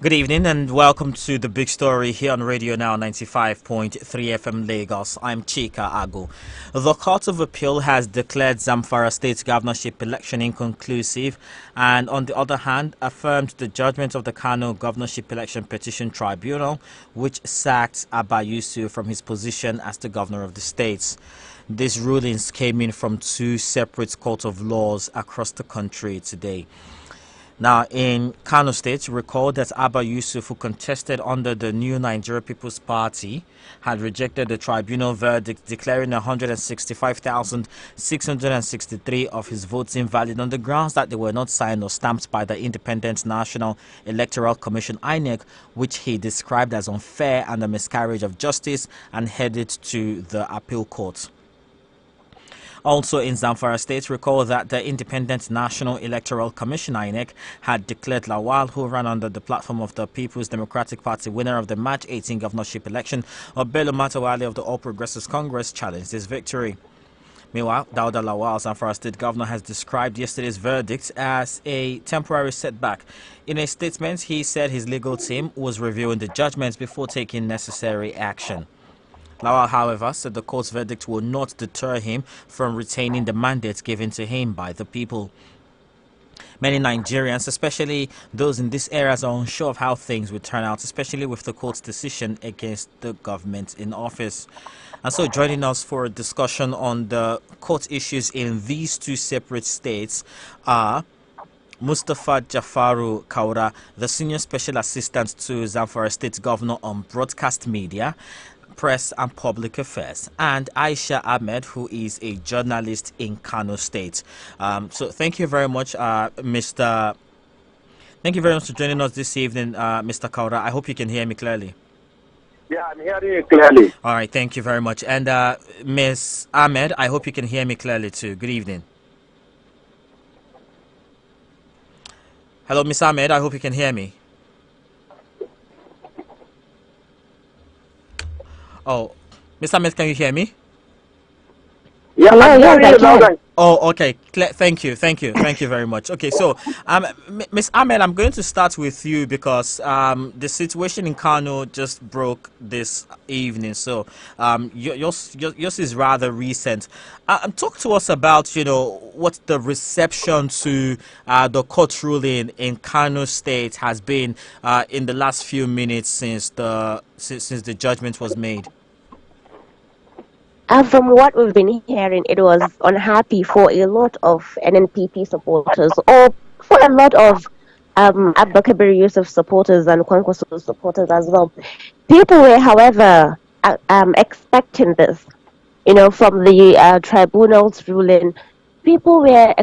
Good evening and welcome to the big story here on Radio Now 95.3 FM Lagos. I'm Chika Agu. The Court of Appeal has declared Zamfara State governorship election inconclusive and, on the other hand, affirmed the judgment of the Kano governorship election petition tribunal, which sacked Abba Yusuf from his position as the governor of the state. These rulings came in from two separate courts of laws across the country today. Now, in Kano State, recall that Abba Yusuf, who contested under the New Nigeria People's Party, had rejected the tribunal verdict declaring 165,663 of his votes invalid on the grounds that they were not signed or stamped by the Independent National Electoral Commission (INEC), which he described as unfair and a miscarriage of justice, and headed to the appeal court. Also in Zamfara State, recall that the Independent National Electoral Commission (INEC) had declared Lawal, who ran under the platform of the People's Democratic Party, winner of the March 18 governorship election, or Bello Matawale of the All Progressives Congress, challenged his victory. Meanwhile, Dauda Lawal, Zamfara State Governor, has described yesterday's verdict as a temporary setback. In a statement, he said his legal team was reviewing the judgments before taking necessary action. Lawal, however, said the court's verdict will not deter him from retaining the mandate given to him by the people. Many Nigerians, especially those in these areas, are unsure of how things will turn out, especially with the court's decision against the government in office. And so joining us for a discussion on the court issues in these two separate states are Mustafa Jafaru Kaura, the Senior Special Assistant to Zamfara State Governor on Broadcast Media, Press and Public Affairs, and Aisha Ahmed, who is a journalist in Kano State. So thank you very much, Mr. Thank you very much for joining us this evening, Mr. Kaura. I hope you can hear me clearly. Yeah, I'm hearing you clearly. All right, thank you very much. And Ms. Ahmed, I hope you can hear me clearly too. Good evening. Hello, Ms. Ahmed, I hope you can hear me. Oh, Mr. Ahmed, can you hear me? Yeah, Oh, okay. Thank you very much. Okay, so, Ms. Ahmed, I'm going to start with you because the situation in Kano just broke this evening. So, yours is rather recent. Talk to us about, what the reception to the court ruling in Kano State has been in the last few minutes since the judgment was made. From what we've been hearing, it was unhappy for a lot of NNPP supporters, or for a lot of Abba Kabir Yusuf supporters and Kwankwaso supporters as well. People were, however, expecting this, from the tribunal's ruling. People were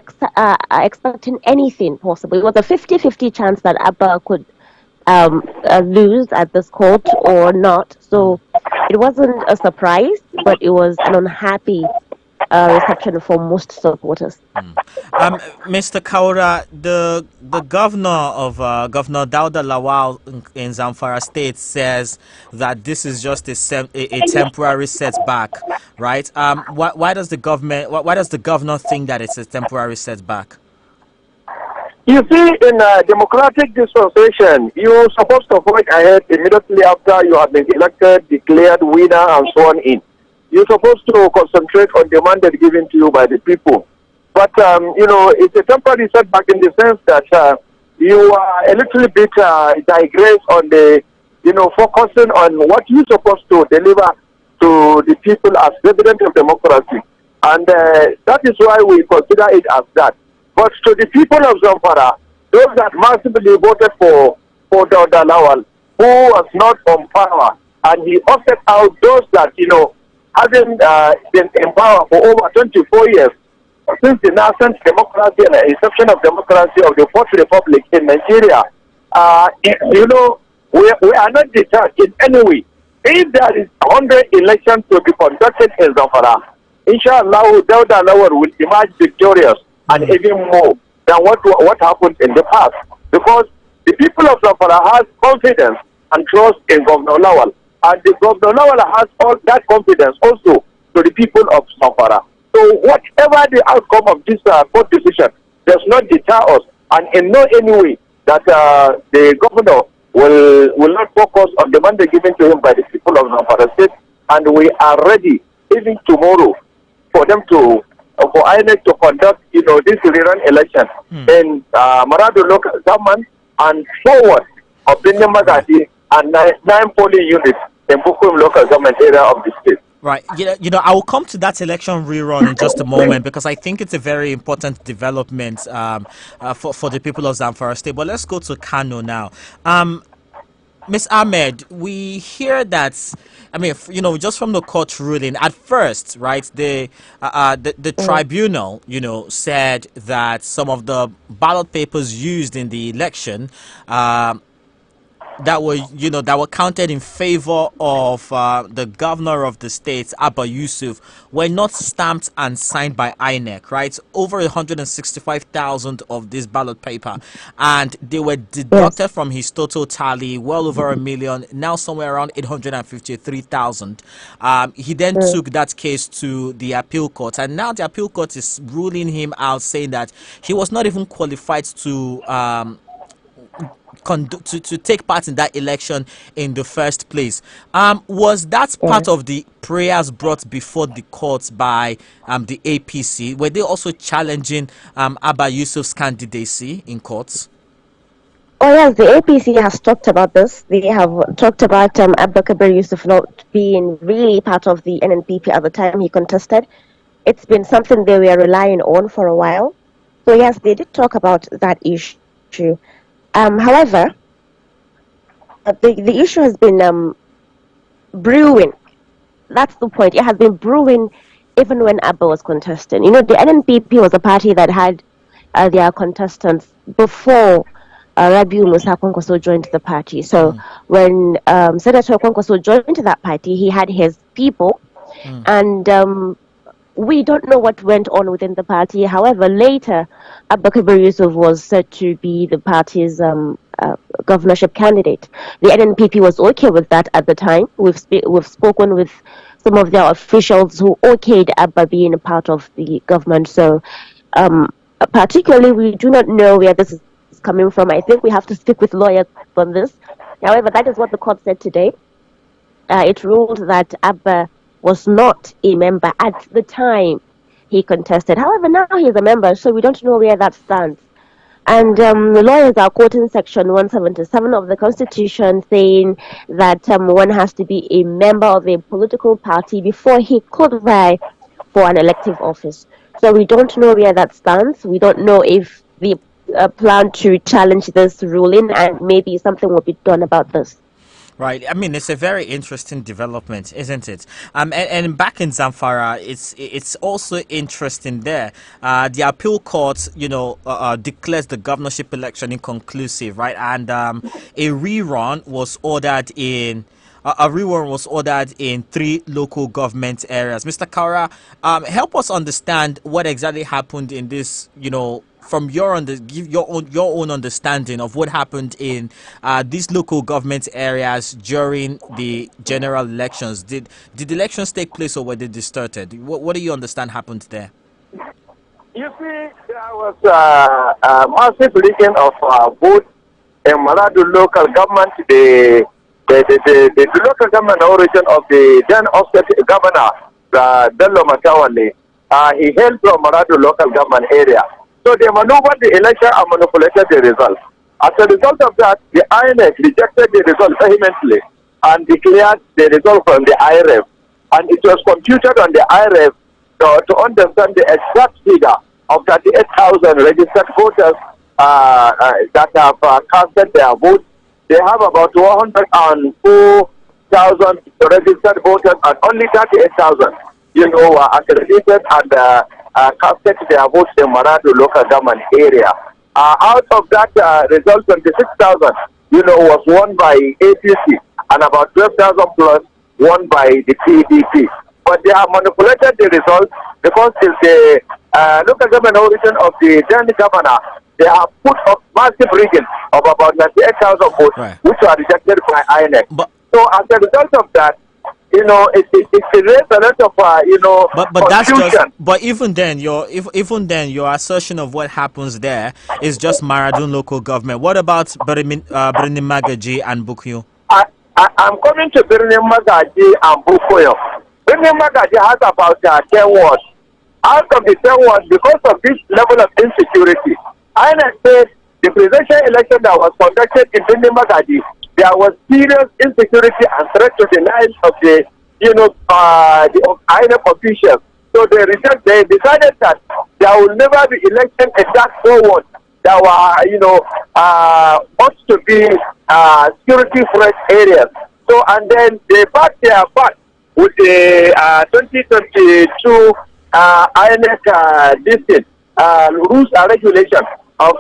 expecting anything possible. It was a 50-50 chance that Abba could lose at this court or not. So it wasn't a surprise, but it was an unhappy reception for most supporters. Mr. Kaura, the governor of Governor Dauda Lawal in Zamfara State says that this is just a temporary setback, right? Why does the governor think that it's a temporary setback? You see, in a democratic dispensation, you're supposed to vote ahead immediately after you have been elected, declared winner, and so on in. You're supposed to concentrate on the mandate given to you by the people. But, it's a temporary setback in the sense that you are a little bit digress on the, focusing on what you're supposed to deliver to the people as resident of democracy. And that is why we consider it as that. But to the people of Zamfara, those that massively voted for Dauda Lawal, who was not on power, and he offset out those that, having been in power for over 24 years, since the nascent democracy and the inception of democracy of the Fourth Republic in Nigeria, we are not deterred in any way. If there is 100 elections to be conducted in Zamfara, inshallah, Dauda Lawal will emerge victorious and even more than what happened in the past. Because the people of Zamfara has confidence and trust in Governor Lawal. And the Governor Lawal has all that confidence also to the people of Zamfara. So whatever the outcome of this court decision does not deter us, and in no any way that the governor will not focus on the mandate given to him by the people of Zamfara State, and we are ready, even tomorrow, for them to for INEC to conduct, this rerun election in Marado local government and forward of Benin Magadi and nine polling units in Bukum local government area of the state. Right. I will come to that election rerun in just a moment because I think it's a very important development for the people of Zamfara State. But let's go to Kano now. Ms. Ahmed, we hear that, just from the court ruling, at first, right, the tribunal, said that some of the ballot papers used in the election that were counted in favor of the governor of the state, Abba Yusuf, were not stamped and signed by INEC, right? Over 165,000 of this ballot paper, and they were deducted from his total tally, well over 1 million, now somewhere around 853,000. He then took that case to the appeal court, and now the appeal court is ruling him out, saying that he was not even qualified to take part in that election in the first place. Was that part of the prayers brought before the courts by the APC? Were they also challenging Abba Yusuf's candidacy in courts? Oh yes, the APC has talked about this. They have talked about Abba Kabir Yusuf not being really part of the NNPP at the time he contested. It's been something they were relying on for a while. So yes, they did talk about that issue. However, the issue has been brewing. That's the point. It has been brewing even when Abba was contesting. The NNPP was a party that had their contestants before Rabiu Musa Kwankwaso joined the party. So when Senator Kwankwaso joined that party, he had his people, and we don't know what went on within the party. However, later, Abba Kabir Yusuf was said to be the party's governorship candidate. The NNPP was okay with that at the time. We've spoken with some of their officials who okayed Abba being a part of the government. So, particularly, we do not know where this is coming from. I think we have to stick with lawyers on this. However, that is what the court said today. It ruled that Abba was not a member at the time he contested. However, now he's a member, so we don't know where that stands. And the lawyers are quoting Section 177 of the Constitution, saying that one has to be a member of a political party before he could vie for an elective office. So we don't know where that stands. We don't know if they plan to challenge this ruling, and maybe something will be done about this. Right. It's a very interesting development, isn't it? And back in Zamfara, it's also interesting there. The appeal court, declares the governorship election inconclusive, right? And a rerun was ordered in. A rerun was ordered in 3 local government areas. Mr. Kaura, help us understand what exactly happened in this, from your own understanding of what happened in these local government areas during the general elections. Did the elections take place or were they distorted? What do you understand happened there? You see, there was a massive leaking of votes in Maradu local government. The local government origin of the then offset governor, Bello Matawale, he hailed from Maradu local government area. So they maneuvered the election and manipulated the results. As a result of that, the INEC rejected the result vehemently and declared the result from the IRF. And it was computed on the IRF to understand the exact figure of 38,000 registered voters that have casted their votes. They have about 104,000 registered voters and only 38,000, accredited and casted their votes in Maradu local government area. Out of that result, 26,000, was won by APC and about 12,000 plus won by the PDP. But they have manipulated the results because the local government origin of the then governor, they have put up massive region of about 98,000 votes, right, which are rejected by INEC. So as a result of that, it creates a lot of, But that's just, confusion. but even then even then your assertion of what happens there is just Maradun local government. What about Birnin Magaji and Bukyu? I'm coming to Birnin Magaji and Bukoyo. Birnin Magaji has about 10 wards. Out of the 10 wards, because of this level of insecurity, I said the presidential election that was conducted in Birnin Magaji, there was serious insecurity and threat to the lives of the INEC officials. So they decided that there will never be election in that 4 wards that were, ought to be security threat areas. So, and then they backed their back with the 2022 INEC rules and regulations of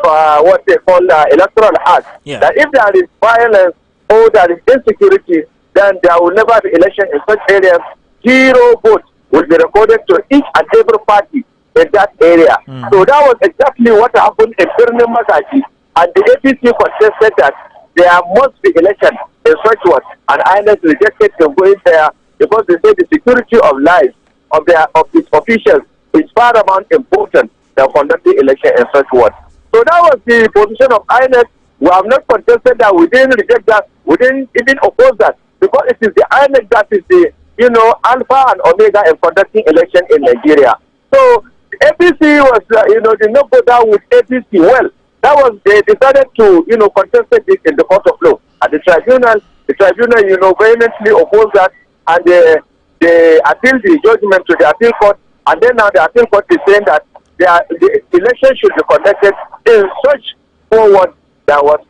what they call electoral act. Yeah. That if there is violence or there is insecurity, then there will never be election in such areas. 0 votes will be recorded to each and every party in that area. So that was exactly what happened in Birnin Magaji, and the APC contested that there must be election in such one, and INEC rejected them going there because they say the security of lives of its officials is paramount important than conducting election in such one. So that was the position of INEC. We have not contested that. We didn't reject that. We didn't even oppose that, because it is the INEC that is the alpha and omega in conducting election in Nigeria. So the APC was did not go down with APC. Well, that was, they decided to contest it in the court of law at the tribunal. The tribunal vehemently opposed that, and they appealed the judgment to the appeal court, and then now the appeal court is saying that the election should be conducted in such forward that was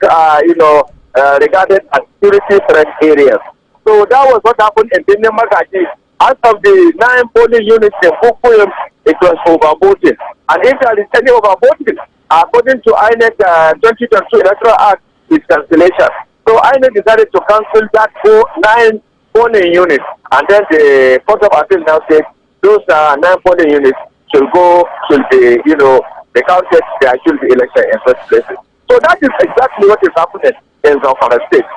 regarded as security threat areas. So that was what happened in Birnin Magaji. Out of the 9 polling units in Bukoyim, it was overvoted. And if there is any overvoting, according to INEC 2022 Electoral Act, is cancellation. So INEC decided to cancel that 9 polling units, and then the Court of Appeal now said those 9 polling units should be counted. There should be election in such places. So that is exactly what is happening in Zamfara State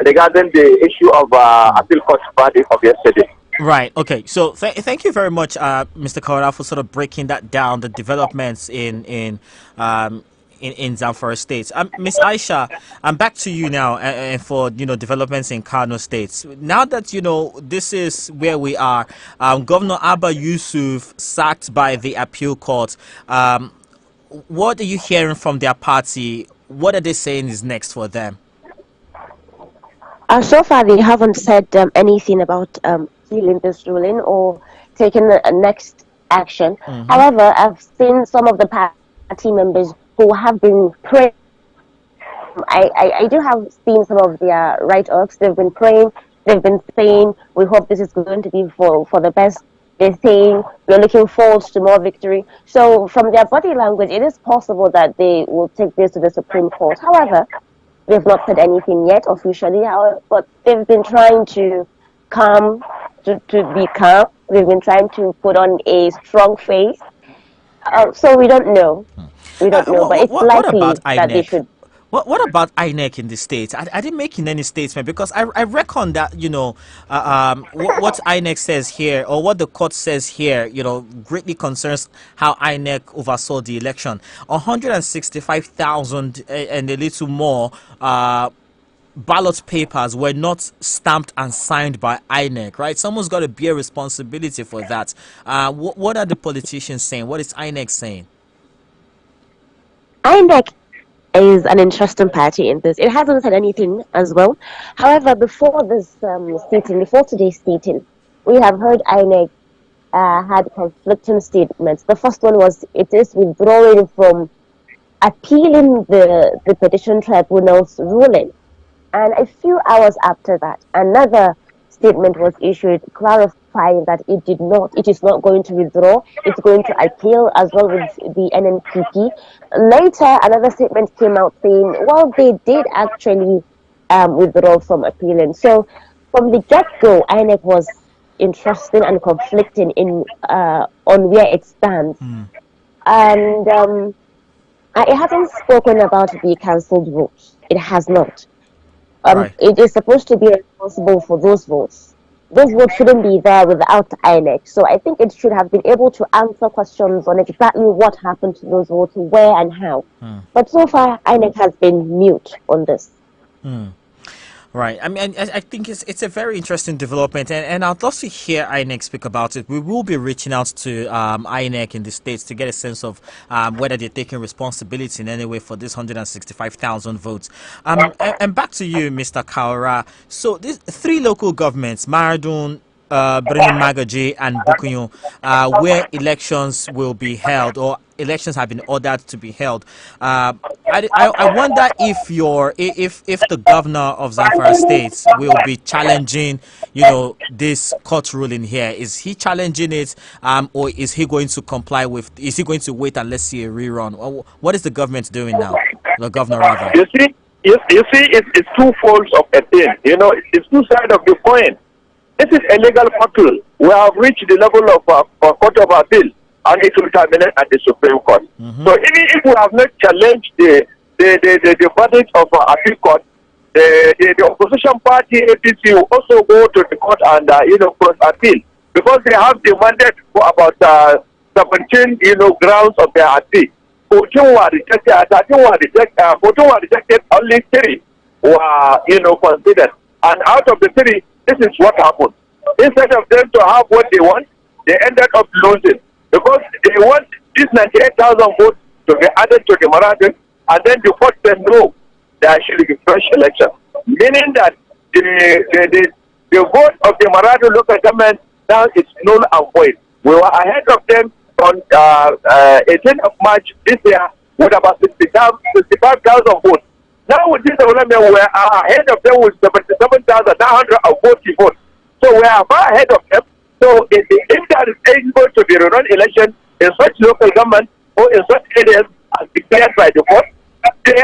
regarding the issue of appeal court verdict of yesterday. Right. Okay. So thank you very much, Mr. Kawara, for sort of breaking that down, the developments in Zamfara State. Miss Aisha, I'm back to you now, and for developments in Kano State. Now that this is where we are, Governor Abba Yusuf sacked by the appeal court. What are you hearing from their party? What are they saying is next for them? So far, they haven't said anything about appealing this ruling or taking the next action. However, I've seen some of the party members who have been praying. I do have seen some of their write-ups. They've been praying. They've been saying, we hope this is going to be for the best. They're saying we're looking forward to more victory. So from their body language, it is possible that they will take this to the Supreme Court. However, they've not said anything yet officially, but they've been trying to be calm. They've been trying to put on a strong face. So we don't know. We don't know, but it's likely that they should. What about INEC in the States? I didn't make any statement, because I reckon that what INEC says here, or what the court says here, greatly concerns how INEC oversaw the election. 165,000 and a little more ballot papers were not stamped and signed by INEC, right? Someone's got to bear responsibility for that. What are the politicians saying? What is INEC saying? INEC is an interesting party in this. It hasn't said anything as well. However, before this before today's sitting, we have heard INEC had conflicting statements. The first one was it is withdrawing from appealing the petition tribunal's ruling. And a few hours after that, another statement was issued clarifying that it is not going to withdraw, it's going to appeal as well with the NNPP. Later, another statement came out saying, well, they did actually withdraw from appealing. So from the get-go, INEC was interesting and conflicting on where it stands. And it hasn't spoken about the cancelled votes. It has not. Right. It is supposed to be responsible for those votes. those votes shouldn't be there without INEC. So I think it should have been able to answer questions on exactly what happened to those votes, where and how. But so far, INEC has been mute on this. Right. I mean, I think it's a very interesting development, and I'd love to hear INEC speak about it. We will be reaching out to INEC in the States to get a sense of whether they're taking responsibility in any way for this 165,000 votes. And back to you, Mr. Kaura. So these three local governments, Maradun, Birnin Magaji and Bukunyo, where elections will be held, or elections have been ordered to be held. I wonder if the governor of Zamfara State will be challenging, this court ruling here. Is he challenging it, or is he going to comply with? Is he going to wait and let's see a rerun? What is the government doing now? The governor, rather. It's two folds of a thing. It's two sides of the coin. This is a legal battle. We have reached the level of Court of Appeal, and it will terminate at the Supreme Court. So even if we have not challenged the verdict of our appeal court, the opposition party APC will also go to the court and cross appeal, because they have demanded for about 17 grounds of their appeal. 14 were rejected, 13 were rejected, 14 were rejected, only 3 were considered. And out of the 3, this is what happened. Instead of them to have what they want, they ended up losing, because they want these 98,000 votes to be added to the Maradun, and then the court said no, there should be fresh election. Meaning that the vote of the Maradun local government now is null and void. We were ahead of them on 18th of March this year with about 65,000 votes. Now with this development, we are ahead of them with 77,940 votes. So we are far ahead of them. So if there is able to be rerun election in such local government or in such areas as declared by the court, they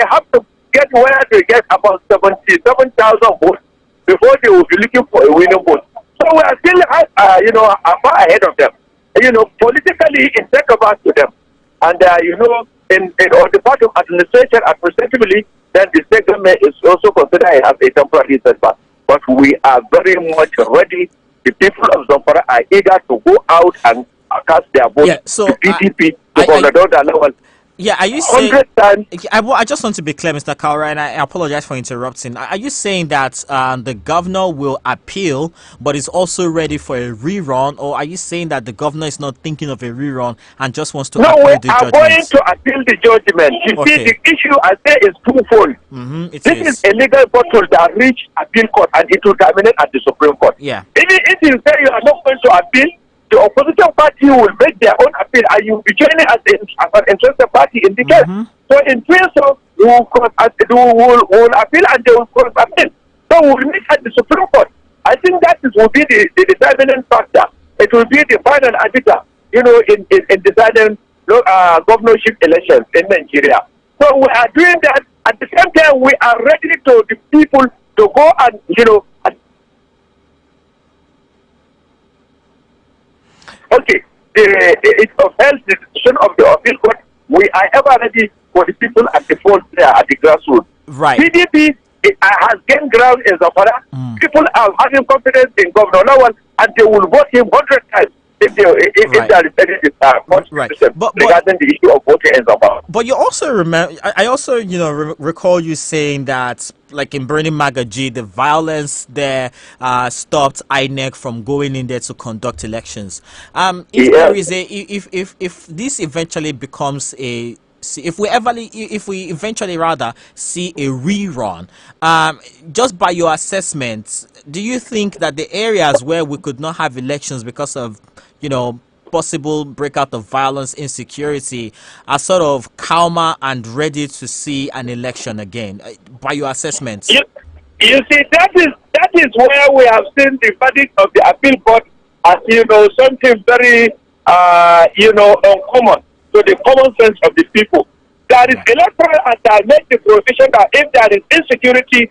have to get where they get about 77,000 votes before they will be looking for a winning vote. So we are still far ahead of them. Politically, it's take over to them. And on the part of administration, administratively, then the state government is also considered as a temporary setback. But we are very much ready. The people of Zamfara are eager to go out and cast their vote to PDP to Governor level. Yeah, are you saying? I just want to be clear, Mr. Kaura, and I apologize for interrupting. Are you saying that the governor will appeal, but is also ready for a rerun, or are you saying that the governor is not thinking of a rerun and just wants to appeal the judgment? No, we are going to appeal the judgment. You see, the issue I say is twofold. This is a legal battle that reached appeal court, and it will terminate at the Supreme Court. Yeah. Even if you say you are not going to appeal, the opposition party will make their own appeal, and you will be joining as an interested party in the case. So in doing so, we will appeal and they will cross appeal. So we will meet at the Supreme Court. I think that will be the determining factor. It will be the final arbiter, in deciding governorship elections in Nigeria. So we are doing that. At the same time, we are ready to the people to go and, okay, it upheld the decision of the appeal court. We are ever ready for the people at the front there, at the grassroots. Right. PDP has gained ground in Zamfara. People are having confidence in Governor Lawal, and they will vote him 100 times if there is any regarding the issue of voting in Zamfara. But you also remember, I also, recall you saying that, like in Birnin Magaji, the violence there stopped INEC from going in there to conduct elections. If this eventually becomes if we eventually rather see a rerun, just by your assessment, do you think that the areas where we could not have elections because of possible breakout of violence, insecurity, are sort of calmer and ready to see an election again, by your assessment? You see, that is where we have seen the verdict of the appeal court as something very uncommon to the common sense of the people. There is electoral, and I make the provision that if there is insecurity,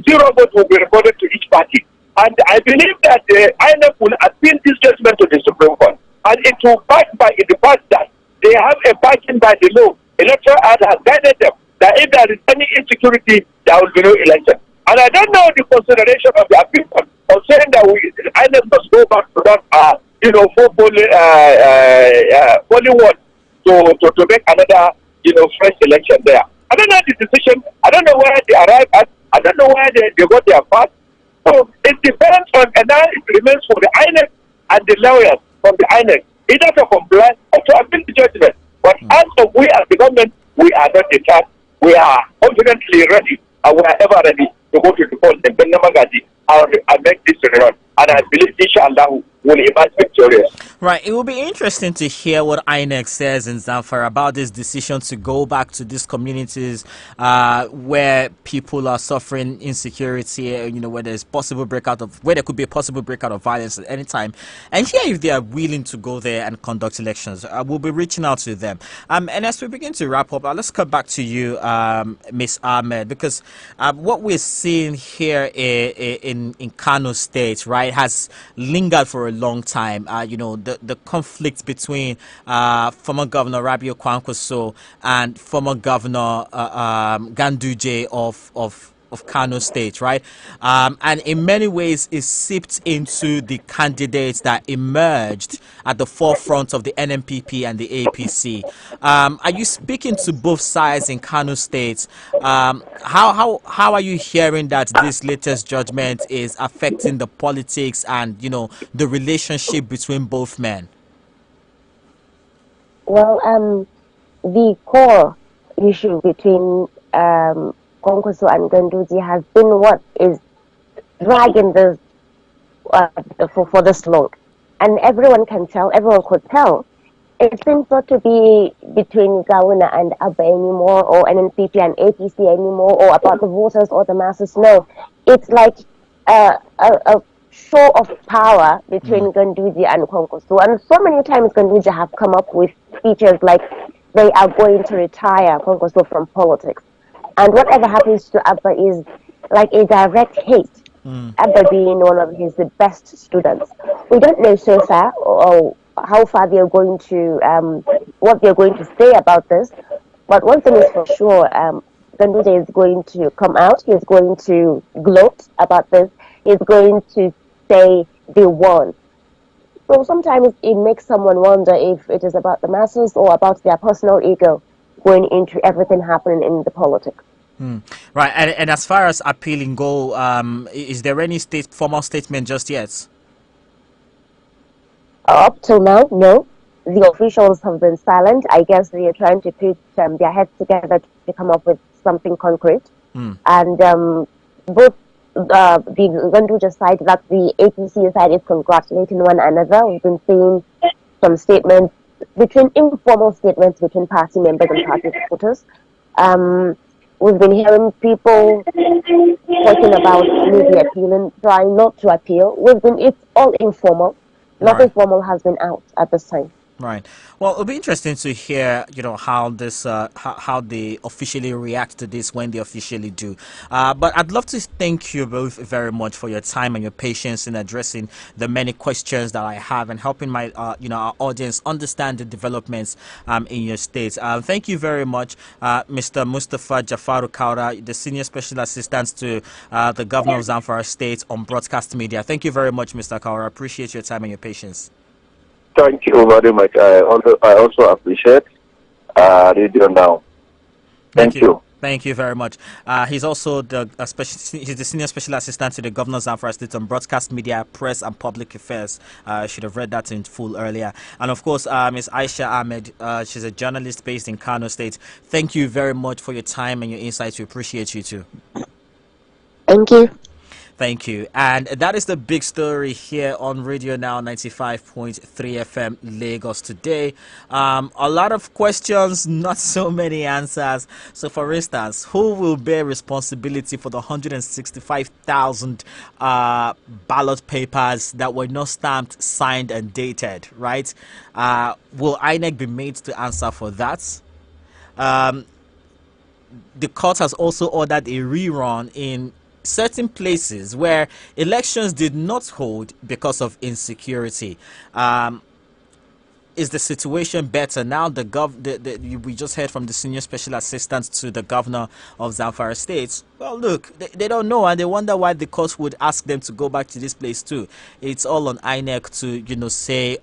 0 vote will be recorded to each party. And I believe that the INEC will appeal this judgment to the Supreme Court. And it will back by the fact that they have a backing by the law. Electoral Act has guided them that if there is any insecurity, there will be no election. And I don't know the consideration of the appeal court, of saying that INEC must go back to that, full polling one to make another, fresh election there. I don't know the decision. I don't know where they arrived at. I don't know where they got their path. So it depends on, and now it remains for the INEC and the lawyers from the INEC either to comply or to appeal the judgment. But as of we as the government, we are not deterred. We are confidently ready, and we are ever ready to go to the court and bring Namagazi and make this run. And I believe, inshallah, will emerge victorious. Right. It will be interesting to hear what INEC says in Zamfara about this decision to go back to these communities where people are suffering insecurity, where there could be a possible breakout of violence at any time, and hear if they are willing to go there and conduct elections. We'll be reaching out to them. And as we begin to wrap up, let's come back to you, Ms. Ahmed, because what we're seeing here in Kano State, right, has lingered for a long time. The conflict between former Governor Rabiu Kwankwaso and former Governor Ganduje of Kano State, right? And in many ways it seeped into the candidates that emerged at the forefront of the NMPP and the APC. Are you speaking to both sides in Kano State? How are you hearing that this latest judgment is affecting the politics and, the relationship between both men? Well, the core issue between Kwankwaso and Ganduje has been what is dragging this for this long, and everyone could tell. It seems not to be between Gawuna and Abba anymore, or NNPP and APC anymore, or about the voters or the masses. No, it's like a show of power between Ganduje and Kwankwaso. And so many times Ganduje have come up with speeches like they are going to retire Kwankwaso from politics. And whatever happens to Abba is like a direct hate. Abba being one of his best students. We don't know so far or how far they are going to, what they're going to say about this. But one thing is for sure, Ganduje is going to come out. He's going to gloat about this. He's going to say they won. So sometimes it makes someone wonder if it is about the masses or about their personal ego going into everything happening in the politics. Right, and as far as appealing go, is there any formal statement just yet? Up till now, no. The officials have been silent. I guess they are trying to put their heads together to come up with something concrete. And both the Ganduje side, that the APC side, is congratulating one another. We've been seeing some statements, informal statements between party members and party supporters. We've been hearing people talking about maybe appealing, trying not to appeal. It's all informal. Nothing formal has been out at this time. Right. Well, it'll be interesting to hear, how this, how they officially react to this when they officially do. But I'd love to thank you both very much for your time and your patience in addressing the many questions that I have and helping my, our audience understand the developments in your state. Thank you very much, Mr. Mustafa Jafaru Kaura, the Senior Special Assistant to the Governor of Zamfara State on Broadcast Media. Thank you very much, Mr. Kaura. I appreciate your time and your patience. Thank you very much. I also appreciate Radio Now. Thank you. Thank you very much. He's also he's the Senior Special Assistant to the Governor of Zamfara State on Broadcast Media, Press and Public Affairs. I should have read that in full earlier. And of course, Ms. Aisha Ahmed, she's a journalist based in Kano State. Thank you very much for your time and your insights. We appreciate you too. Thank you. Thank you. And that is the big story here on Radio Now 95.3 FM Lagos today. A lot of questions, not so many answers. So for instance, who will bear responsibility for the 165,000 ballot papers that were not stamped, signed and dated, right? Will INEC be made to answer for that? The court has also ordered a rerun in certain places where elections did not hold because of insecurity. is the situation better now? We just heard from the senior special assistant to the governor of Zamfara State. Well, look, they don't know, and they wonder why the court would ask them to go back to this place too. It's all on INEC to say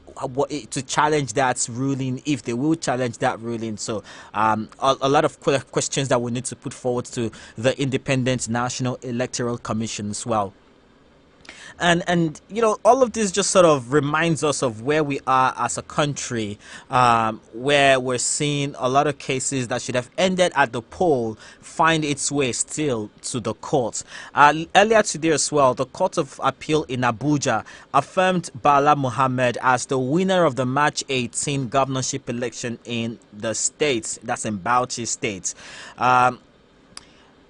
to challenge that ruling, if they will challenge that ruling. So a lot of questions that we need to put forward to the Independent National Electoral Commission as well. And all of this just sort of reminds us of where we are as a country, where we're seeing a lot of cases that should have ended at the poll find its way still to the court. Earlier today as well, the Court of Appeal in Abuja affirmed Bala Mohammed as the winner of the March 18 governorship election in the state, that's in Bauchi State.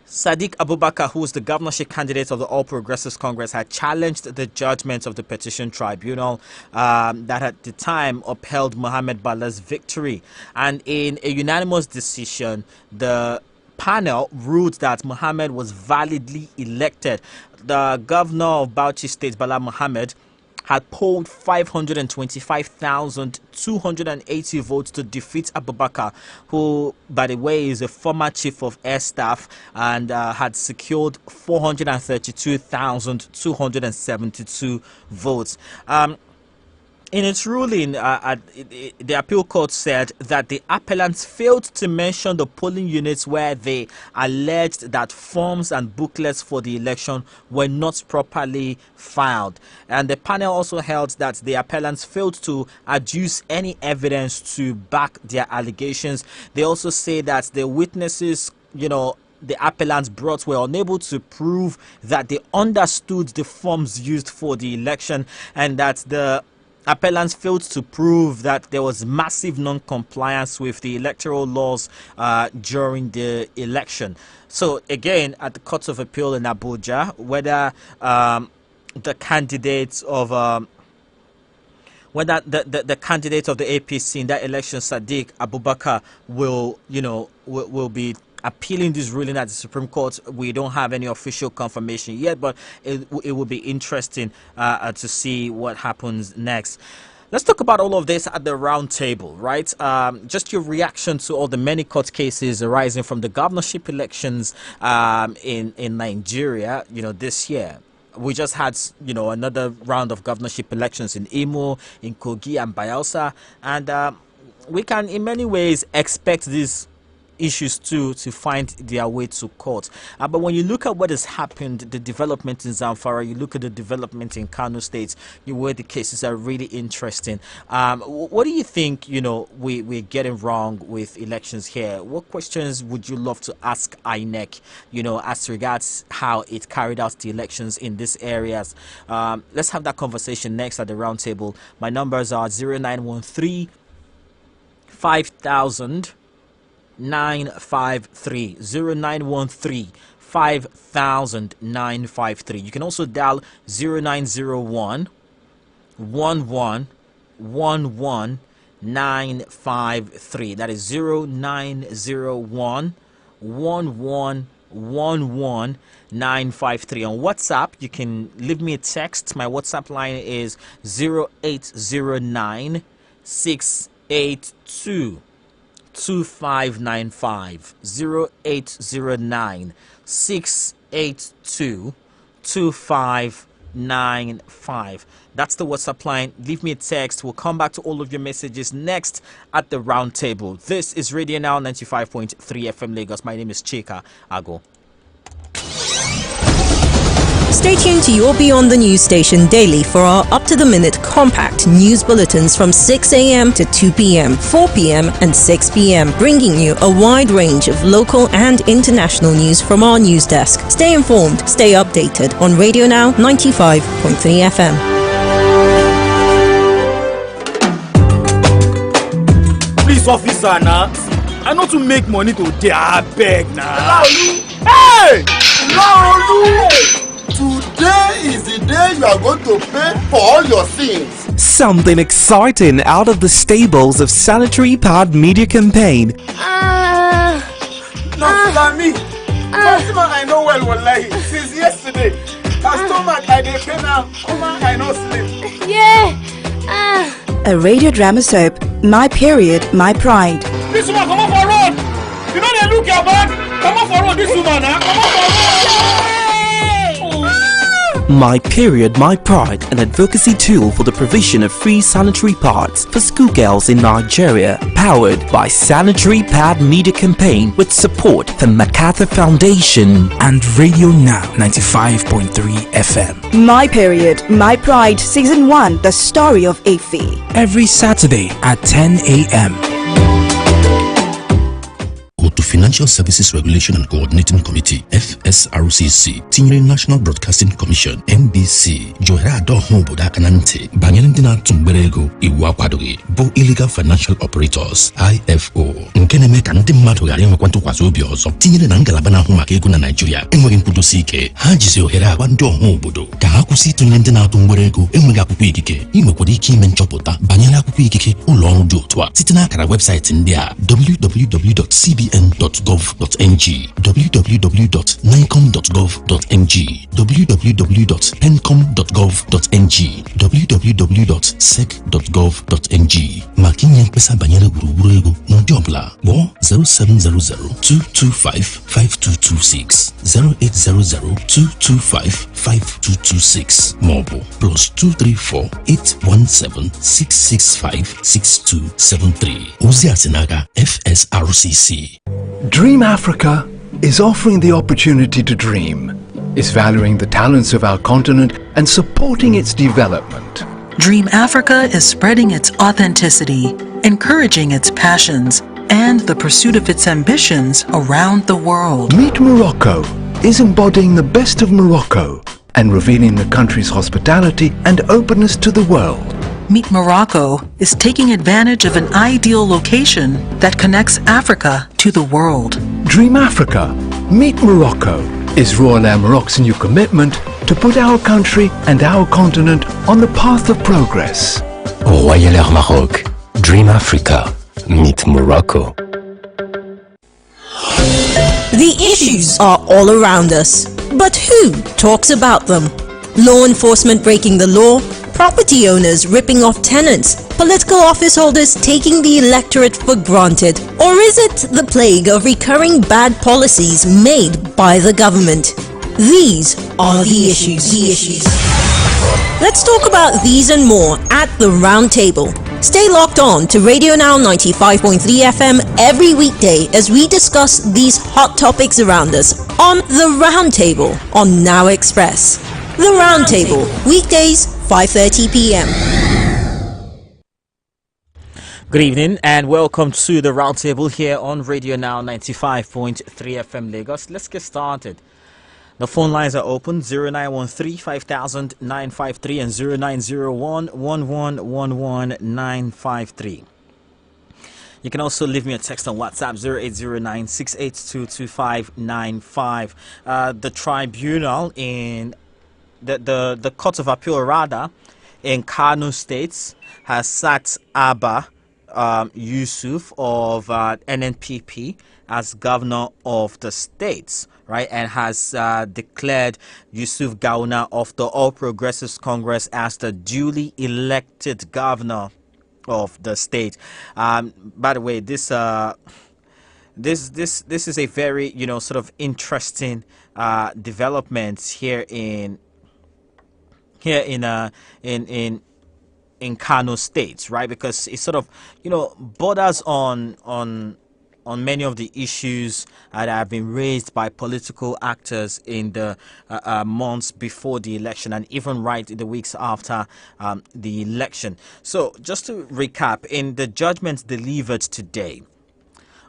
Sadiq Abubakar, who is the governorship candidate of the All Progressives Congress, had challenged the judgment of the petition tribunal that at the time upheld Mohammed Bala's victory. And in a unanimous decision, the panel ruled that Mohammed was validly elected. The governor of Bauchi State, Bala Mohammed, had polled 525,280 votes to defeat Abubakar, who, by the way, is a former chief of air staff, and had secured 432,272 votes. In its ruling, the appeal court said that the appellants failed to mention the polling units where they alleged that forms and booklets for the election were not properly filed. And the panel also held that the appellants failed to adduce any evidence to back their allegations. They also say that the witnesses, the appellants brought were unable to prove that they understood the forms used for the election, and that the appellants failed to prove that there was massive non-compliance with the electoral laws during the election. So again, at the Court of Appeal in Abuja, whether the candidates of the candidate of the APC in that election, Sadiq Abubakar, will be appealing this ruling at the Supreme Court. We don't have any official confirmation yet, but it will be interesting to see what happens next. Let's talk about all of this at the round table, right? Just your reaction to all the many court cases arising from the governorship elections in Nigeria, this year. We just had, another round of governorship elections in Imo, in Kogi, and Bayelsa, and we can, in many ways, expect these issues to find their way to court. But when you look at what has happened, the development in Zamfara, you look at the development in Kano State, where the cases are really interesting. What do you think, we're getting wrong with elections here? What questions would you love to ask INEC, as regards how it carried out the elections in these areas? Let's have that conversation next at the round table. My numbers are 0913 5000 953 0913 5000 953. You can also dial 0901 11 11 953. That is 0901 11 11 953. On WhatsApp, you can leave me a text. My WhatsApp line is 0809 682 2595 0809 682 2595. That's the WhatsApp line. Leave me a text. We'll come back to all of your messages next at the round table. This is Radio Now 95.3 FM Lagos. My name is Chika Ago. Stay tuned to your Beyond the News station daily for our up-to-the-minute compact news bulletins from 6 a.m. to 2 p.m., 4 p.m. and 6 p.m., bringing you a wide range of local and international news from our news desk. Stay informed, stay updated on Radio Now 95.3 FM. Please, officer, now. I know to make money today. I beg now. Hey! Laolu! Today is the day you are going to pay for all your sins. Something exciting out of the stables of Sanitary Pad Media Campaign. Not me. I know well, wallahi. Since yesterday, my stomach, I dey pain now. I no sleep. Yeah. a radio drama soap, My Period, My Pride. This woman, come on for road. You know they look your back. Come on for road, this woman, huh? Come on for road. My Period, My Pride, an advocacy tool for the provision of free sanitary pads for schoolgirls in Nigeria, powered by Sanitary Pad Media Campaign with support from MacArthur Foundation and Radio Now 95.3 FM. My Period, My Pride, Season 1, The Story of Ife. Every Saturday at 10 a.m. To Financial Services Regulation and Coordinating Committee FSRCC tinyere National Broadcasting Commission NBC johere adohun obodo aka na ntị banyere ndị na-atụ mgbere ego iwu akwadoghị bụ Illegal Financial Operators IFO nke na-eme ka ndị mmadụ ghara inwekwa ntụkwasị obi ọzọ tinyere na ngalaba na-ahụ maka ego na Nigeria enweghị nkwudosi ike ha jizi ohere agwa ndị ọha obodo ka ha kwụsị ịtụnyere ndị na-atụ mgbere ego enweghị akwụkwọ ikike inwekwara ike ime nchọpụta banyere akwụkwọ ikike ụlọ ọrụ dị otu a site n'akara webụsaịtị ndị a www.cbn.gov.ng, www.nicom.gov.ng, www.pencom.gov.ng, www.sec.gov.ng. maka inye mkpesa banyere gburugburu ego n'ụdị ọbụla kpọọ 07002255226 08002255226 maọbụ +234-817-665-6273. ozi a si n'aka FSRCC. Dream Africa is offering the opportunity to dream, is valuing the talents of our continent and supporting its development. Dream Africa is spreading its authenticity, encouraging its passions, and the pursuit of its ambitions around the world. Meet Morocco is embodying the best of Morocco and revealing the country's hospitality and openness to the world. Meet Morocco is taking advantage of an ideal location that connects Africa to the world. Dream Africa, Meet Morocco is Royal Air Morocco's new commitment to put our country and our continent on the path of progress. Royal Air Maroc, Dream Africa, Meet Morocco. The issues are all around us, but who talks about them? Law enforcement breaking the law, property owners ripping off tenants, political office holders taking the electorate for granted, or is it the plague of recurring bad policies made by the government? These are the issues. Let's talk about these and more at the Round Table. Stay locked on to Radio Now 95.3 FM every weekday as we discuss these hot topics around us on the Round Table on Now Express. The Round Table, weekdays, 5:30 p.m. Good evening and welcome to the Roundtable here on Radio Now 95.3 FM Lagos. Let's get started. The phone lines are open 0913 5000 953 and 0901 1111953. You can also leave me a text on WhatsApp 0809 682 2595. The tribunal in the Court of Appeal rather in Kano State has sacked Abba Yusuf of NNPP as governor of the state, right, and has declared Yusuf Gawuna of the All Progressives Congress as the duly elected governor of the state. By the way, this is a very sort of interesting development here in Kano State, right? Because it sort of borders on many of the issues that have been raised by political actors in the months before the election and even right in the weeks after the election. So just to recap, in the judgment delivered today,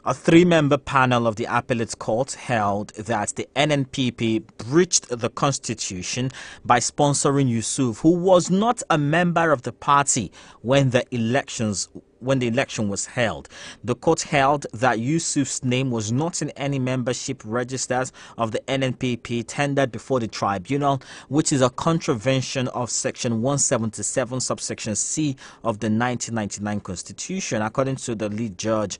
a three-member panel of the appellate court held that the NNPP breached the constitution by sponsoring Yusuf, who was not a member of the party when the election was held. The court held that Yusuf's name was not in any membership registers of the NNPP tendered before the tribunal, which is a contravention of Section 177, subsection C of the 1999 Constitution. According to the lead judge,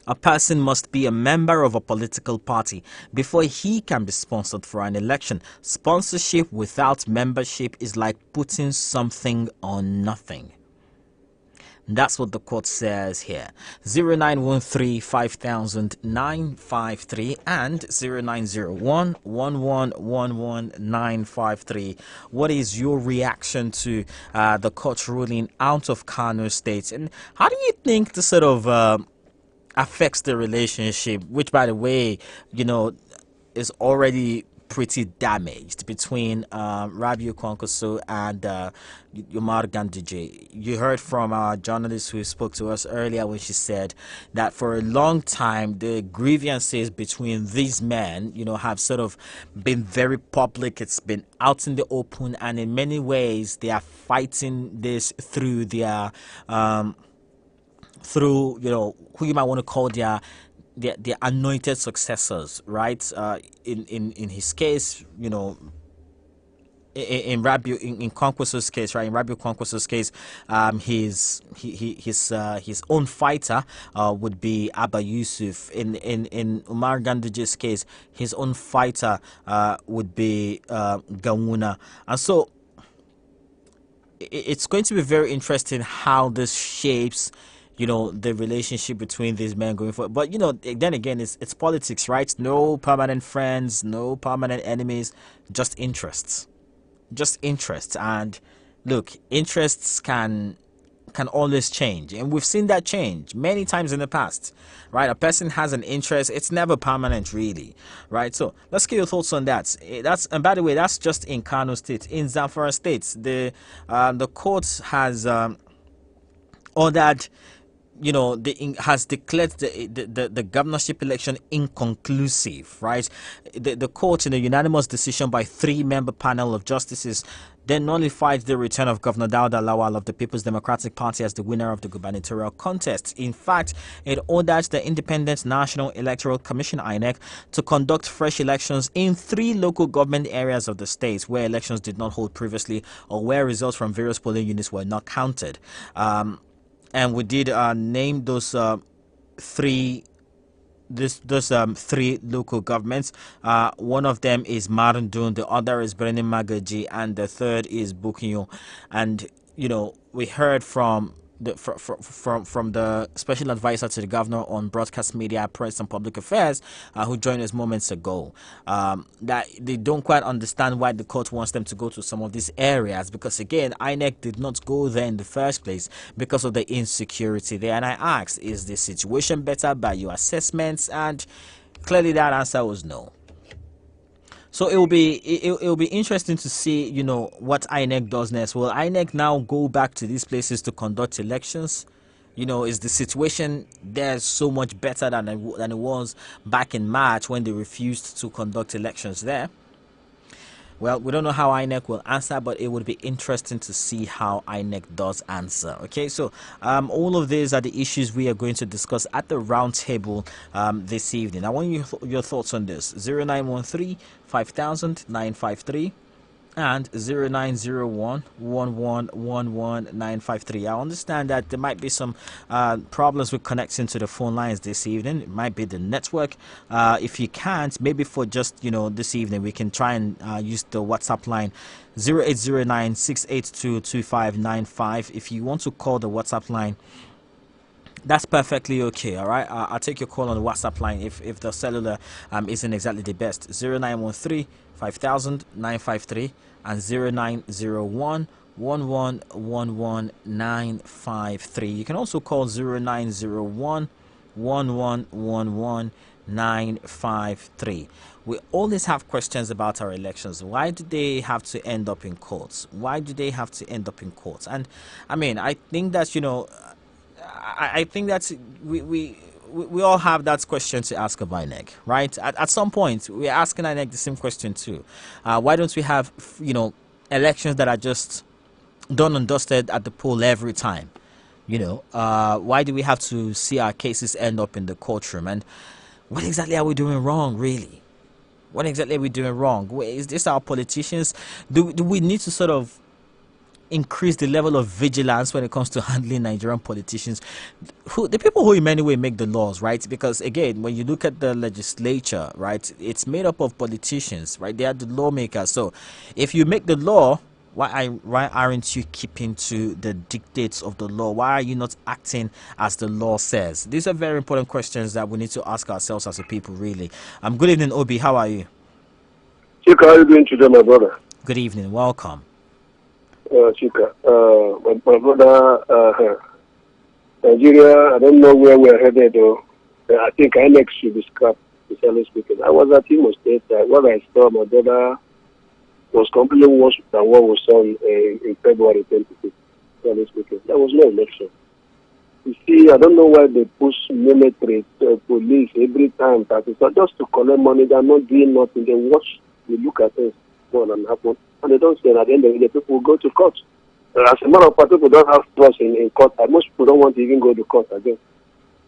a person must be a member of a political party before he can be sponsored for an election. Sponsorship without membership is like putting something on nothing. That's what the court says here. 0913 5000 953 and 0901 1111 953. What is your reaction to the court ruling out of Kano State? And how do you think this sort of affects the relationship, which, by the way, is already pretty damaged between Rabiu Kwankwaso and Umar Ganduje? You heard from our journalist who spoke to us earlier when she said that for a long time the grievances between these men, have sort of been very public. It's been out in the open, and in many ways they are fighting this through their through who you might want to call their anointed successors, right? In his case, in Kwankwaso's case, right? In Rabiu Kwankwaso's case, his own fighter would be Abba Yusuf. In Umar Ganduje's case, his own fighter would be Gawuna. And so it's going to be very interesting how this shapes the relationship between these men going forward. But then again, it's politics, right? No permanent friends, no permanent enemies, just interests. And look, interests can always change, and we've seen that change many times in the past, right? A person has an interest, it's never permanent, really, right? So let's get your thoughts on that. And by the way, that's just in Kano State. In Zamfara State, the court has ordered, has declared the governorship election inconclusive, right? The court, in a unanimous decision by 3-member panel of justices, then nullified the return of Governor Dauda Lawal of the People's Democratic Party as the winner of the gubernatorial contest. In fact, it ordered the Independent National Electoral Commission (INEC) to conduct fresh elections in 3 local government areas of the state where elections did not hold previously or where results from various polling units were not counted. And we did name those 3 local governments. One of them is Marundun, the other is Brenin Magaji, and the third is Bukinyo. And we heard from the special advisor to the governor on broadcast media, press and public affairs, who joined us moments ago, that they don't quite understand why the court wants them to go to some of these areas, because again, INEC did not go there in the first place because of the insecurity there. And I asked, is the situation better by your assessments? And clearly that answer was no. So it will be interesting to see what INEC does next. Will INEC now go back to these places to conduct elections? Is the situation there so much better than it was back in March when they refused to conduct elections there? Well, we don't know how INEC will answer, but it would be interesting to see how INEC does answer. Okay, so all of these are the issues we are going to discuss at the round table this evening. I want your thoughts on this. 0913 5000 953 and 0901 1111 953. I understand that there might be some problems with connecting to the phone lines this evening. It might be the network. If you can't, maybe for just this evening, we can try and use the WhatsApp line 0809 682 2595. If you want to call the WhatsApp line, that's perfectly okay. All right, I'll take your call on the WhatsApp line if the cellular isn't exactly the best. 0913 5000 953 and 0901 1111 953. You can also call 0901 1111 953. We always have questions about our elections. Why do they have to end up in courts? Why do they have to end up in courts? And I mean, I think that I think that we all have that question to ask of INEC, right? At some point, we're asking INEC the same question too. Why don't we have, elections that are just done and dusted at the poll every time? Why do we have to see our cases end up in the courtroom? And what exactly are we doing wrong, really? What exactly are we doing wrong? Is this our politicians? Do we need to sort of increase the level of vigilance when it comes to handling Nigerian politicians, the people who in many ways make the laws, right? Because again, when you look at the legislature, right, it's made up of politicians, right? They are the lawmakers. So if you make the law, why aren't you keeping to the dictates of the law? Why are you not acting as the law says? These are very important questions that we need to ask ourselves as a people, really. Good evening, Obi. How are you? Chika, how are you doing today, my brother? Good evening. Welcome. Chika, my brother, Nigeria, I don't know where we're headed, though. I think INEC should be scrapped, sincerely speaking. I was at Imo State. What I saw, my brother was completely worse than what we saw in February 26th, sincerely speaking. There was no election. You see, I don't know why they push military, police every time that it's not just to collect money. They're not doing nothing. They watch, they look at things going and happen, and they don't say. And at the end of the day, people will go to court. As a matter of fact, people don't have trust in court. And most people don't want to even go to court again.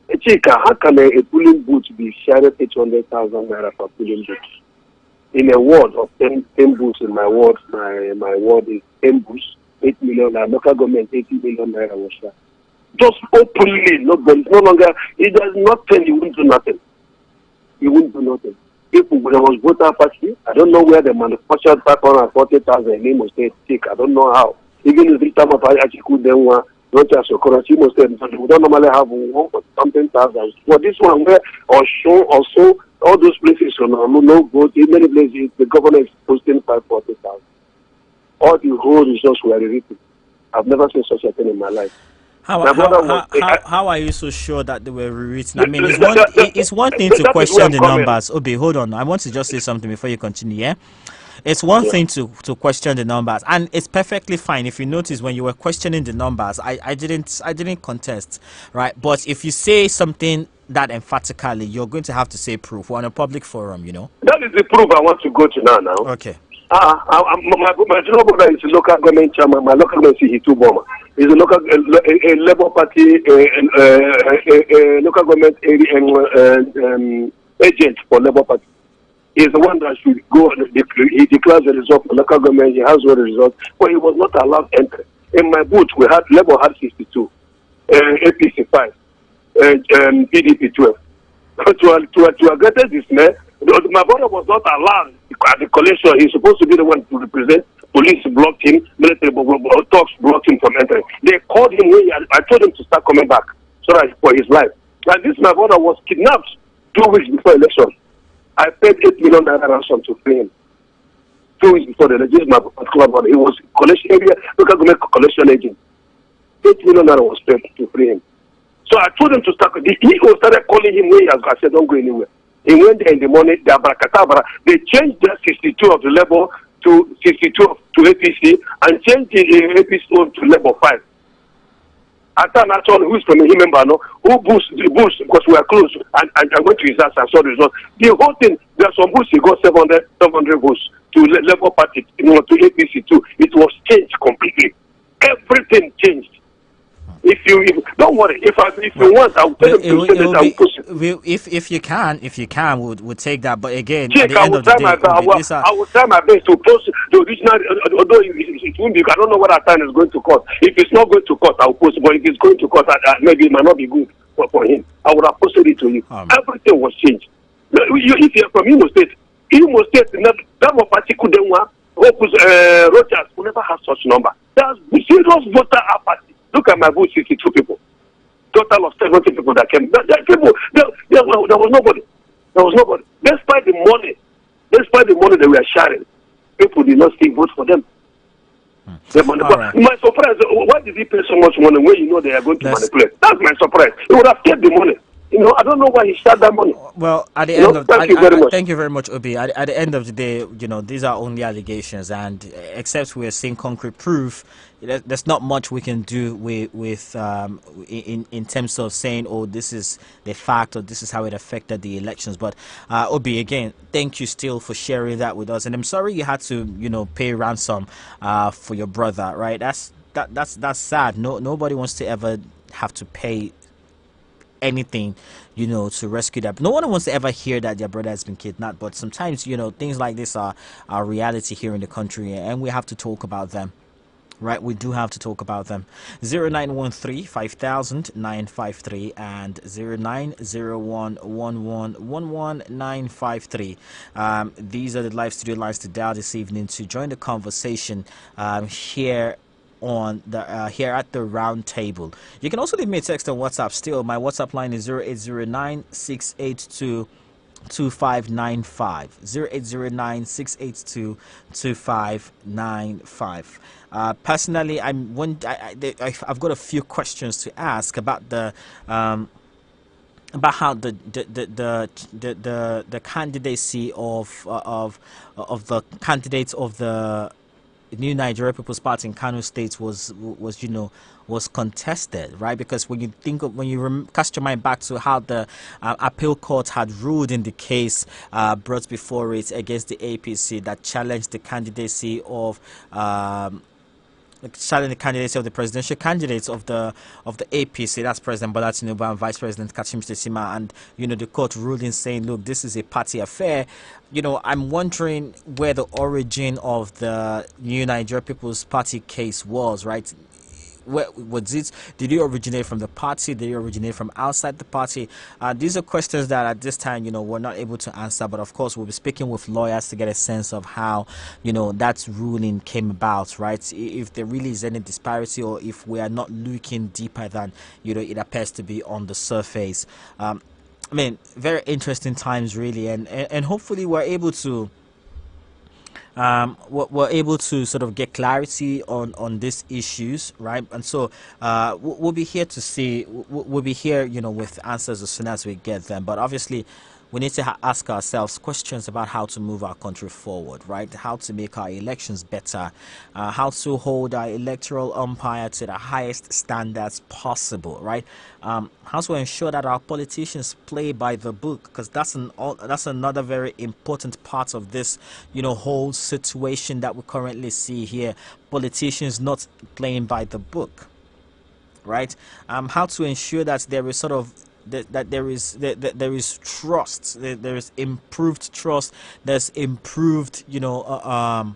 Chika, how can a polling booth be shared 800,000 naira for polling booth? In a ward of 10 booths in my ward, my ward is 10 booths, 8 million. Local government 80 million naira was shared. Just openly, nobody, no longer, he does nothing, he won't do nothing. He won't do nothing. People, there was voter party, I don't know where they manufactured 540,000 in Imo State, I don't know how. Even if the time of Achiku, then one, not just Okoron, Imo State, we don't normally have something thousand. For this one, where also, all those places, no vote, in many places, the governor is posting 540,000. All the whole results were written. I've never seen such a thing in my life. How are you so sure that they were rewritten? I mean, it's one thing to question the numbers. Obi, hold on. I want to just say something before you continue, yeah? It's one thing to question the numbers, and it's perfectly fine. If you notice, when you were questioning the numbers, I didn't contest, right? But if you say something that emphatically, you're going to have to say proof. We're on a public forum, you know. That is the proof I want to go to now. Okay. My general brother is a local government chairman. My local government is Hitu Boma. He's a local Labour Party local government agent for Labour Party. He's the one that should go. He declares the result for local government. He has the result, but he was not allowed entry. In my booth, we had Labour had 62, APC 5, PDP 12. To a greater dismay, my brother was not allowed at the collection. He's supposed to be the one to represent. Police blocked him, military talks blocked him from entering. They called him when I told him to start coming back so that for his life. And this my brother was kidnapped 2 weeks before election. I paid 8 million naira ransom to free him. 2 weeks before the election, my particular brother, he was collection area, local government collection agent. 8 million naira was paid to free him. So I told him to start. The EO started calling him when I said, don't go anywhere. He went there in the morning, they changed the 62 of the Labour to 62 to APC and changed the APC to Labour 5. After Nathan, who is from a member, who boost because we are close, and I went to his house and saw the results. The whole thing, there's some boosts, he got 700 votes to Labour Party, to APC too. It was changed completely. Everything changed. If don't worry, if you want, I'll tell them to send it. I'll push it. If you can, we'll take that. But again, Check, at the end of the day, I will try my best to post the original. Although it won't be, I don't know what that time is going to cost. If it's not going to cost, I'll post it. But if it's going to cost, maybe it might not be good for him. I would have posted it to you. Everything was changed. If you're from Imo State, that particular one, Rogers will never have such number. There's serious voter apathy. Look at my booth, 62 people. Total of 70 people that came. There was nobody. There was nobody. Despite the money they were sharing, people did not still vote for them. Right. My surprise, why did he pay so much money when you know they are going to manipulate? That's my surprise. He would have kept the money. I don't know why he shared that money. Well, at the end of thank you very much, Obi. At the end of the day, these are only allegations, and except we are seeing concrete proof, there's not much we can do with in terms of saying, oh, this is the fact or this is how it affected the elections. But Obi, again, thank you still for sharing that with us, and I'm sorry you had to pay ransom for your brother, right? That's sad. Nobody wants to ever have to pay anything to rescue that. No one wants to ever hear that their brother has been kidnapped, but sometimes things like this are reality here in the country, and we have to talk about them. Right, we do have to talk about them. 0913 5000 953 and 0901 these are the live studio lines to dial this evening to join the conversation here on the here at the round table. You can also leave me a text on WhatsApp. Still, my WhatsApp line is 0809 682 2595 0809 682 2595. Personally, I've got a few questions to ask about the about how the candidacy of the candidates of the New Nigeria People's Party in Kano State was contested, right? Because when you cast your mind back to how the appeal court had ruled in the case brought before it against the APC that challenged the candidacy of the presidential candidates of the APC, that's President Bola Tinubu and Vice President Kashim Shettima, and the court ruling saying, look, this is a party affair. I'm wondering where the origin of the New Nigeria People's Party case was, right? Where was it? Did it originate from the party? Did it originate from outside the party? These are questions that at this time, we're not able to answer. But of course, we'll be speaking with lawyers to get a sense of how, that ruling came about, right? If there really is any disparity, or if we are not looking deeper than, it appears to be on the surface. Very interesting times, really, and hopefully we're able to. We're able to sort of get clarity on these issues, right? And so we'll be here to see, we'll be here, with answers as soon as we get them. But obviously, we need to ask ourselves questions about how to move our country forward, right? How to make our elections better, how to hold our electoral umpire to the highest standards possible, right? How to ensure that our politicians play by the book, because that's another very important part of this, whole situation that we currently see here. Politicians not playing by the book, right? How to ensure that there is sort of that there is trust, there is improved trust, there's improved, I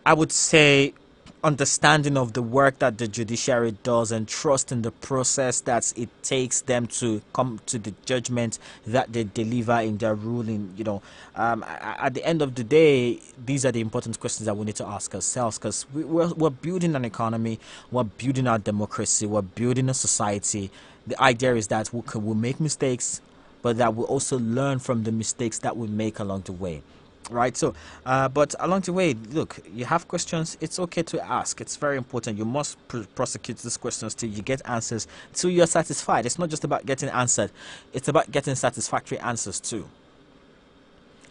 would say, understanding of the work that the judiciary does, and trust in the process that it takes them to come to the judgment that they deliver in their ruling. At the end of the day, these are the important questions that we need to ask ourselves, because we're building an economy, we're building our democracy, we're building a society. The idea is that we'll make mistakes, but that we'll also learn from the mistakes that we make along the way. Right, so but along the way, look, you have questions, it's okay to ask. It's very important. You must prosecute these questions till you get answers, till you're satisfied. It's not just about getting answered, it's about getting satisfactory answers too.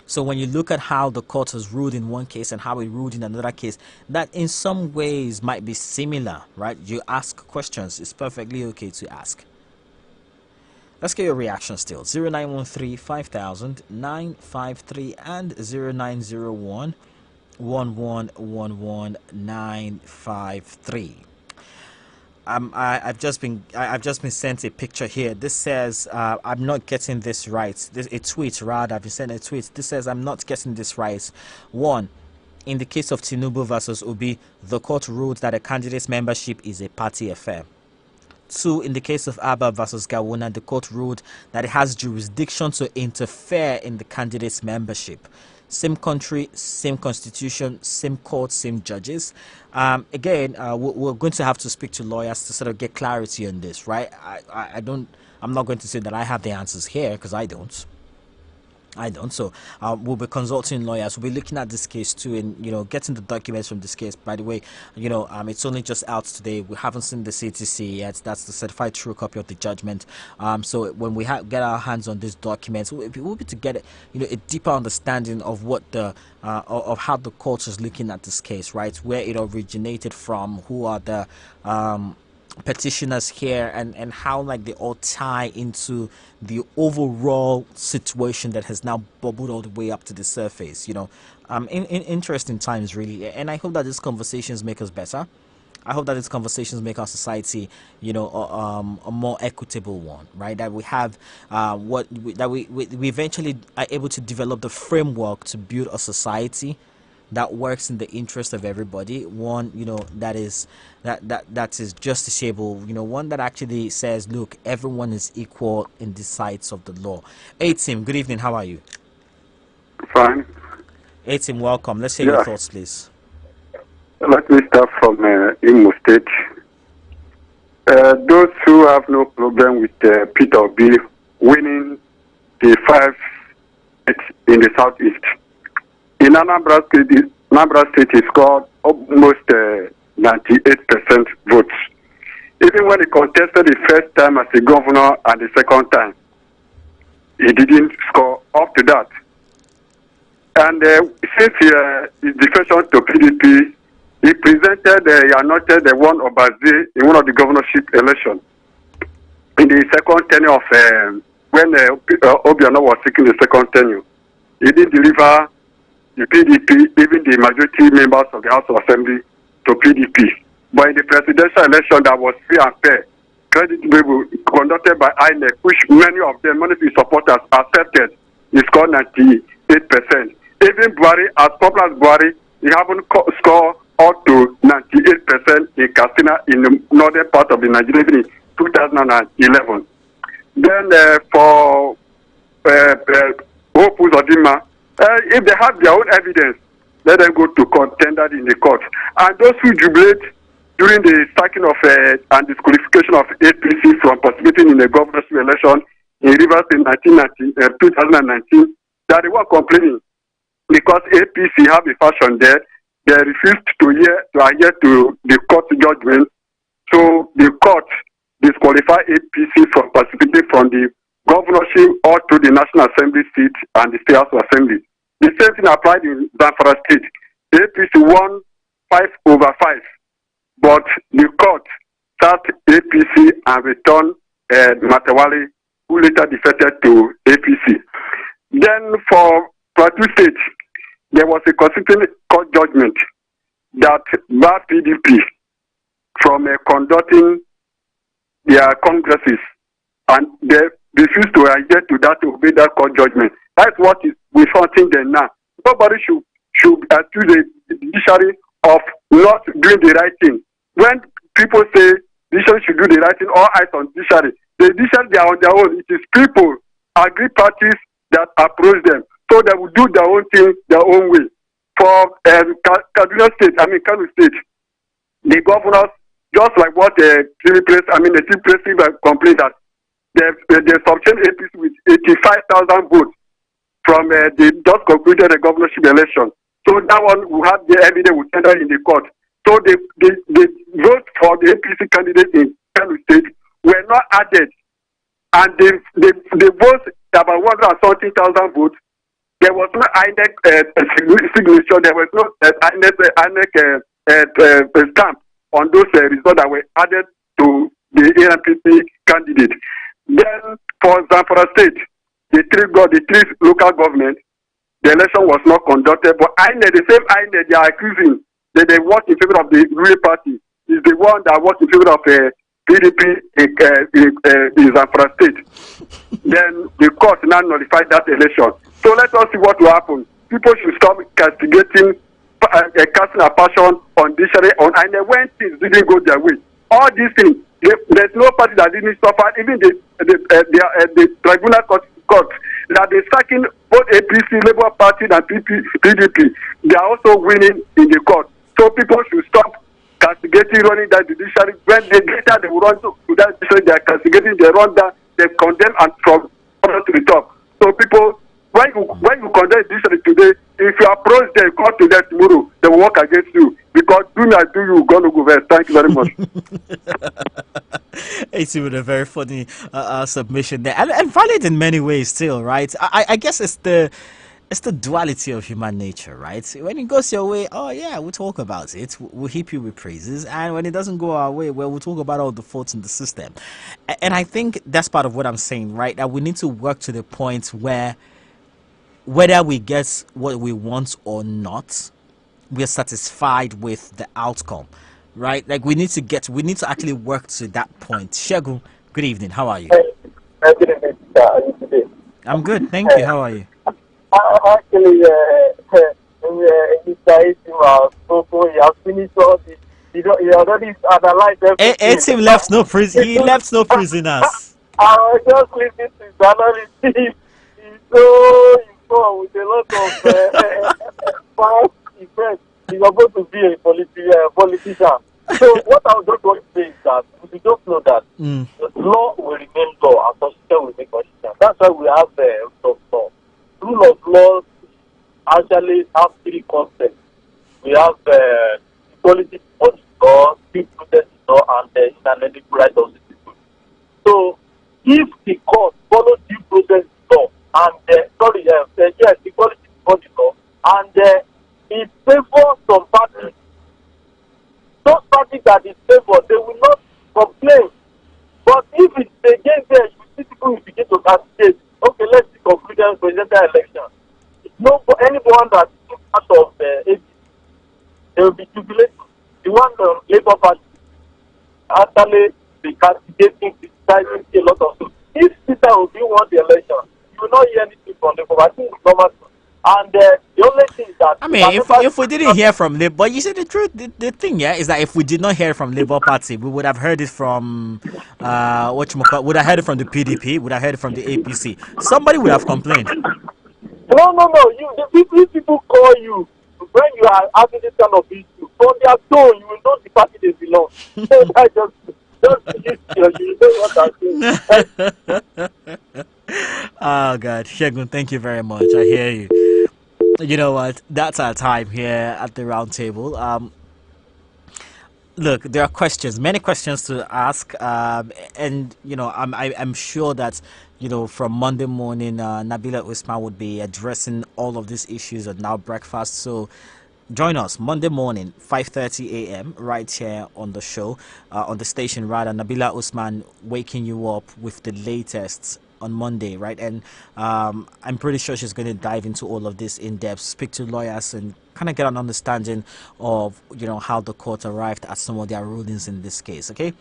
So when you look at how the court has ruled in one case and how it ruled in another case, that in some ways might be similar, right? You ask questions. It's perfectly okay to ask. Let's get your reaction still. 0913 5000 953 and 0901 953. I've just been sent a picture here. This says I'm not getting this right. A tweet rather. I've been sent a tweet. This says I'm not getting this right. One, in the case of Tinubu versus Obi, the court ruled that a candidate's membership is a party affair. 2, in the case of Abba versus Gawuna, the court ruled that it has jurisdiction to interfere in the candidate's membership. Same country, same constitution, same court, same judges. Again, we're going to have to speak to lawyers to sort of get clarity on this, right? I'm not going to say that I have the answers here, because I don't. So we'll be consulting lawyers. We'll be looking at this case too, and getting the documents from this case. By the way, it's only just out today. We haven't seen the CTC yet. That's the certified true copy of the judgment. So when we get our hands on these documents, we'll be to get a deeper understanding of what the of how the court is looking at this case, right? Where it originated from, who are the petitioners here, and how they all tie into the overall situation that has now bubbled all the way up to the surface. In interesting times, really, and I hope that these conversations make us better. I hope that these conversations make our society, a more equitable one, right? That we have we eventually are able to develop the framework to build a society that works in the interest of everybody, one, that is justiciable, one that actually says, look, everyone is equal in the sights of the law. Tim, good evening, how are you? Fine. Tim, welcome. Let's hear your thoughts, please. Let me start from Imo State. Those who have no problem with Peter Obi winning the 5 states in the southeast. In Anambra State, he scored almost 98% votes. Even when he contested the first time as a governor and the second time, he didn't score up to that. And since his defection to PDP, he presented, he anointed one Obaze in one of the governorship elections in the second tenure of when Obiano was seeking the second tenure. He did deliver the PDP, even the majority members of the House of Assembly, to PDP. But in the presidential election that was free and fair, creditable, conducted by INEC, which many of them, many of his supporters accepted, he scored 98%. Even Buhari, as popular as Buhari, he haven't scored up to 98% in Katsina in the northern part of the Nigeria in 2011. Then for Hope Uzodinma, if they have their own evidence, let them go to contender in the court. And those who jubilate during the sacking of and disqualification of APC from participating in the governorship election in Rivers in 2019, that they were complaining because APC have a faction there. They refused to adhere to the court judgment. So the court disqualified APC from participating from the governorship or to the National Assembly seat and the State House of Assembly. The same thing applied in Zamfara State. The APC won 5/5, but the court sacked APC and returned Matawale, who later defected to APC. Then for Plateau State, there was a constitutional court judgment that barred PDP from conducting their congresses, and they refused to adhere to that, to obey that court judgment. That's what we're fighting them now. Nobody should accuse the judiciary of not doing the right thing. When people say the judiciary should do the right thing, all eyes on judiciary. The judiciary, they are on their own. It is people, agri parties that approach them. So they will do their own thing their own way. For Kano State, the governors, just like what the chief president complained that they subchained APC with 85,000 votes from the just concluded the governorship election. So that one will have the evidence will tender in the court. So the votes for the APC candidate in Kano State were not added, and the votes about 130,000 votes. There was no INEC signature. There was no INEC stamp on those results that were added to the ANPP candidate. Then for Zamfara State, the three local governments, the election was not conducted. But INEC, the same INEC, they are accusing that they work in favor of the ruling party, is the one that works in favor of PDP in Zamfara State. Then the court now nullified that election. So let us see what will happen. People should stop castigating, casting a passion on judiciary, on INEC when things didn't go their way. All these things, there's no party that didn't suffer. Even the tribunal court that they're sacking both APC, Labour Party, and PDP. They are also winning in the court. So people should stop castigating, running that judiciary. When they get that, they will run to that judiciary. They are castigating, they run that, they condemn and from to the top. So people, when you condemn judiciary today, if you approach them, come to them tomorrow, they will work against you. Because do not do you, going to go there. Thank you very much. It's with a very funny submission there, and valid in many ways still, right? I guess it's the duality of human nature, right? When it goes your way, oh yeah, we'll talk about it, we'll heap you with praises, and when it doesn't go our way, well, we'll talk about all the faults in the system. And I think that's part of what I'm saying, right? That we need to work to the point where whether we get what we want or not, we are satisfied with the outcome, right? Like we need to actually work to that point. Shegun, good evening. How are you? Good evening, sir. How are you today? I'm good, thank you. How are you? Actually, in the Mr. He has finished all this. He already analyzed everything. Team left no prison. He left no prisoners. I was just listening to his analysis. He's so informed with a lot of past events. He's supposed to be a politician. So what I was just going to say is that we just know that the law will remain law and constitution will remain constitution. That's why we have the rule of law. Rule of law actually have three concepts. We have equality before the law, due process law, and the inalienable right of citizens. So if the court follows due process law and yes, equality before the law, and it favors some parties, those parties that is favored, they will not complain. But if it's against them, you see people will begin to agitate. Okay, let's see conclusion presidential election. No, anyone that is part of APC, they will be jubilating. The one the Labour Party actually be castigating, criticizing a lot of things. If Peter Obi won the election, you will not hear anything from Labour. I think it's normal. And the only thing is that if we didn't hear from Labour, but you said the truth. The thing, is that if we did not hear from Labour Party, we would have heard it from would have heard it from the PDP, would have heard it from the APC. Somebody would have complained. No. The people call you when you are having this kind of issue. From their tone, you will know the party they belong. So I just you know what I'm saying. Oh God, Shegun, thank you very much. I hear you. You know what? That's our time here at the round table. Look, there are many questions to ask, and I'm sure that from Monday morning, Nabila Usman would be addressing all of these issues at Now Breakfast. So join us Monday morning, 5:30 a.m. right here on the show, on the station. Rather, Nabila Usman waking you up with the latest on Monday, right? And I'm pretty sure she's going to dive into all of this in depth, speak to lawyers, and kind of get an understanding of how the court arrived at some of their rulings in this case. Okay.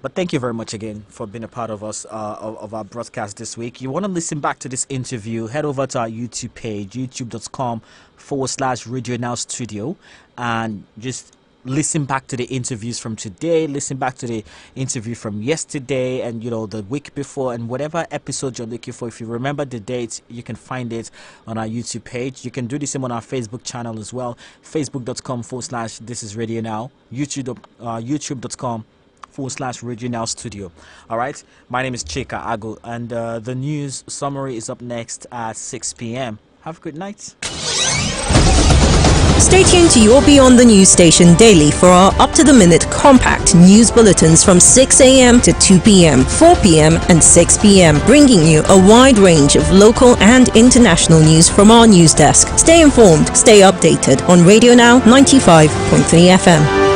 But thank you very much again for being a part of us of our broadcast this week. You want to listen back to this interview, head over to our YouTube page, youtube.com/Radio Now Studio, and just listen back to the interviews from today, listen back to the interview from yesterday and the week before, and whatever episode you're looking for. If you remember the date, you can find it on our YouTube page. You can do the same on our Facebook channel as well, facebook.com/This Is Radio Now, youtube.com/Radio Now Studio. All right, my name is Chika Ago, and the news summary is up next at 6 p.m. Have a good night. Stay tuned to your Beyond the News station daily for our up-to-the-minute compact news bulletins from 6 a.m. to 2 p.m., 4 p.m. and 6 p.m., bringing you a wide range of local and international news from our news desk. Stay informed, stay updated on Radio Now 95.3 FM.